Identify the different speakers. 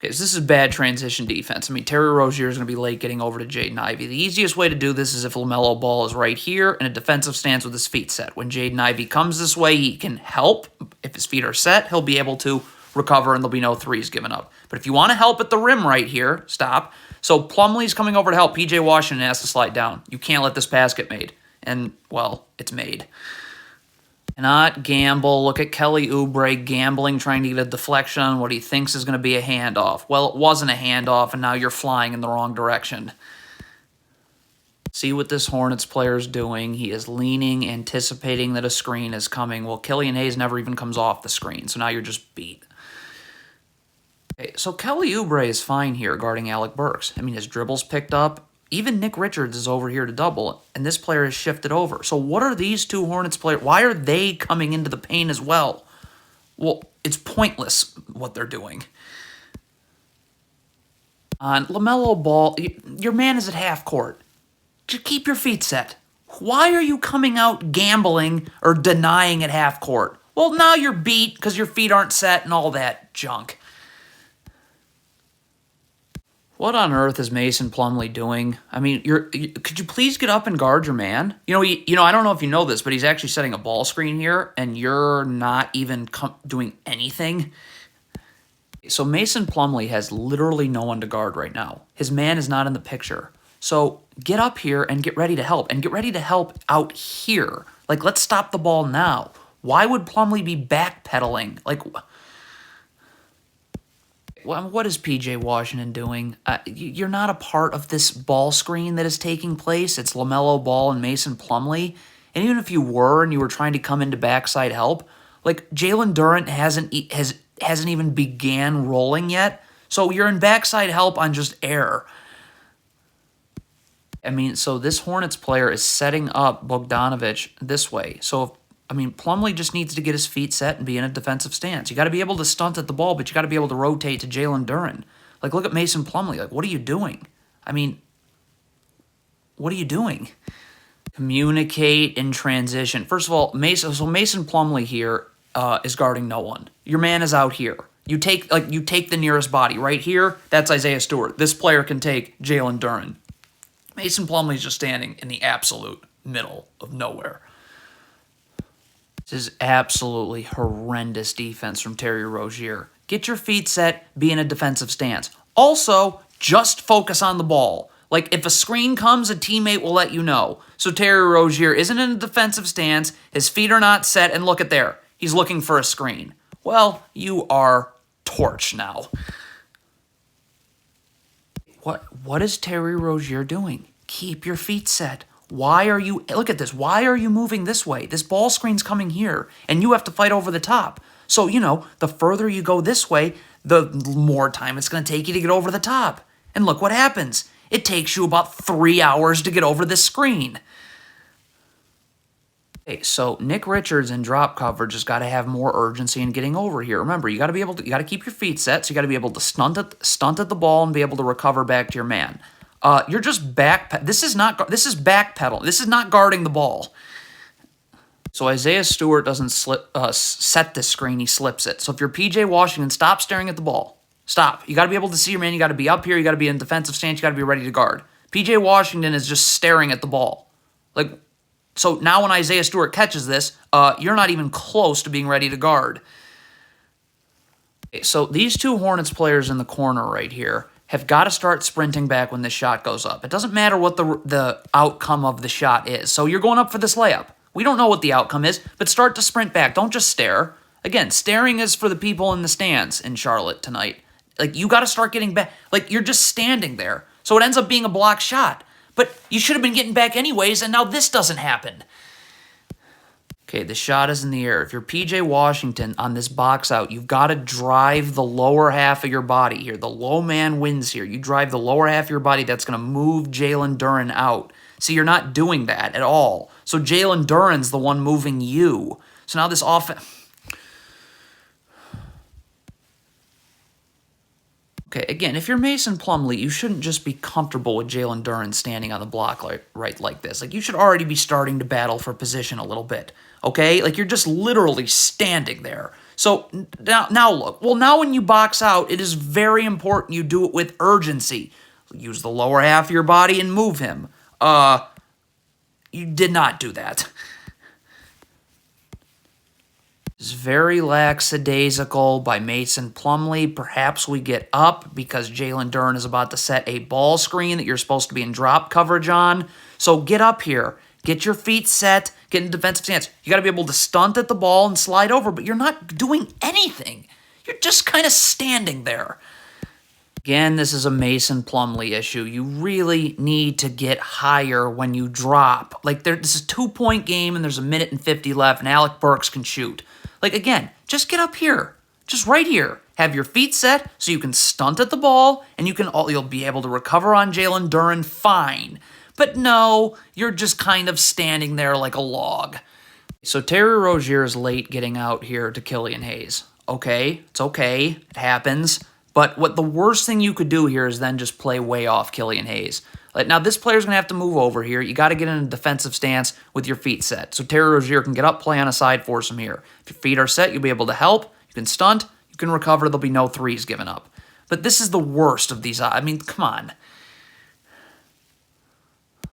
Speaker 1: Okay, so this is bad transition defense. I mean, Terry Rozier is going to be late getting over to Jaden Ivey. The easiest way to do this is if LaMelo Ball is right here in a defensive stance with his feet set. When Jaden Ivey comes this way, he can help. If his feet are set, he'll be able to recover and there'll be no threes given up. But if you want to help at the rim right here, stop. So Plumlee's coming over to help. P.J. Washington has to slide down. You can't let this pass get made. And, well, it's made. Cannot gamble. Look at Kelly Oubre gambling, trying to get a deflection on what he thinks is going to be a handoff. Well, it wasn't a handoff, and now you're flying in the wrong direction. See what this Hornets player is doing. He is leaning, anticipating that a screen is coming. Well, Killian Hayes never even comes off the screen, so now you're just beat. Okay, so Kelly Oubre is fine here guarding Alec Burks. I mean, his dribbles picked up. Even Nick Richards is over here to double, and this player has shifted over. So what are these two Hornets players? Why are they coming into the paint as well? Well, it's pointless what they're doing. On LaMelo Ball, your man is at half court. Just keep your feet set. Why are you coming out gambling or denying at half court? Well, now you're beat because your feet aren't set and all that junk. What on earth is Mason Plumlee doing? I mean, could you please get up and guard your man? I don't know if you know this, but he's actually setting a ball screen here, and you're not even doing anything. So Mason Plumlee has literally no one to guard right now. His man is not in the picture. So get up here and get ready to help, and get ready to help out here. Like, let's stop the ball now. Why would Plumlee be backpedaling? Like, what is P.J. Washington doing? You're not a part of this ball screen that is taking place. It's LaMelo Ball and Mason Plumlee. And even if you were and you were trying to come into backside help, like Jalen Durant hasn't even began rolling yet. So you're in backside help on just air. I mean, so this Hornets player is setting up Bogdanovic this way. So Plumlee just needs to get his feet set and be in a defensive stance. You got to be able to stunt at the ball, but you got to be able to rotate to Jalen Duren. Like, look at Mason Plumlee. Like, what are you doing? I mean, what are you doing? Communicate in transition. First of all, Mason Plumlee here is guarding no one. Your man is out here. You take the nearest body right here. That's Isaiah Stewart. This player can take Jalen Duren. Mason Plumlee is just standing in the absolute middle of nowhere. This is absolutely horrendous defense from Terry Rozier. Get your feet set, be in a defensive stance. Also, just focus on the ball. Like, if a screen comes, a teammate will let you know. So Terry Rozier isn't in a defensive stance, his feet are not set, and look at there. He's looking for a screen. Well, you are torched now. What is Terry Rozier doing? Keep your feet set. Look at this. Why are you moving this way? This ball screen's coming here, and you have to fight over the top. So, the further you go this way, the more time it's going to take you to get over the top. And look what happens. It takes you about 3 hours to get over this screen. Okay, so Nick Richards in drop coverage has got to have more urgency in getting over here. Remember, you got to keep your feet set, so you got to be able to stunt at the ball and be able to recover back to your man. You're just this is backpedal. This is not guarding the ball. So Isaiah Stewart doesn't set this screen, he slips it. So if you're P.J. Washington, stop staring at the ball. Stop. You got to be able to see your man. You got to be up here. You got to be in defensive stance. You got to be ready to guard. P.J. Washington is just staring at the ball. So now when Isaiah Stewart catches this, you're not even close to being ready to guard. Okay, so these two Hornets players in the corner right here have got to start sprinting back when this shot goes up. It doesn't matter what the outcome of the shot is. So you're going up for this layup. We don't know what the outcome is, but start to sprint back. Don't just stare. Again, staring is for the people in the stands in Charlotte tonight. Like, you got to start getting back. Like, you're just standing there. So it ends up being a blocked shot. But you should have been getting back anyways, and now this doesn't happen. Okay, the shot is in the air. If you're P.J. Washington on this box out, you've got to drive the lower half of your body here. The low man wins here. You drive the lower half of your body. That's going to move Jalen Duren out. See, you're not doing that at all. So Jalen Duren's the one moving you. So now this offense... Okay, again, if you're Mason Plumlee, you shouldn't just be comfortable with Jalen Duren standing on the block like this. Like, you should already be starting to battle for position a little bit, okay? Like, you're just literally standing there. So now look. Well, now when you box out, it is very important you do it with urgency. Use the lower half of your body and move him. You did not do that. It's very lackadaisical by Mason Plumlee. Perhaps we get up because Jalen Duren is about to set a ball screen that you're supposed to be in drop coverage on. So get up here. Get your feet set. Get in defensive stance. You got to be able to stunt at the ball and slide over, but you're not doing anything. You're just kind of standing there. Again, this is a Mason Plumlee issue. You really need to get higher when you drop. Like, this is a 2-point game, and there's a minute and 50 left, and Alec Burks can shoot. Like, again, just get up here. Just right here. Have your feet set so you can stunt at the ball, and you'll be able to recover on Jalen Duren fine. But no, you're just kind of standing there like a log. So Terry Rozier is late getting out here to Killian Hayes. Okay, it's okay. It happens. But what the worst thing you could do here is then just play way off Killian Hayes. Like, now, this player's going to have to move over here. You got to get in a defensive stance with your feet set. So Terry Rozier can get up, play on a side, force him here. If your feet are set, you'll be able to help. You can stunt. You can recover. There'll be no threes given up. But this is the worst of these. I mean, come on.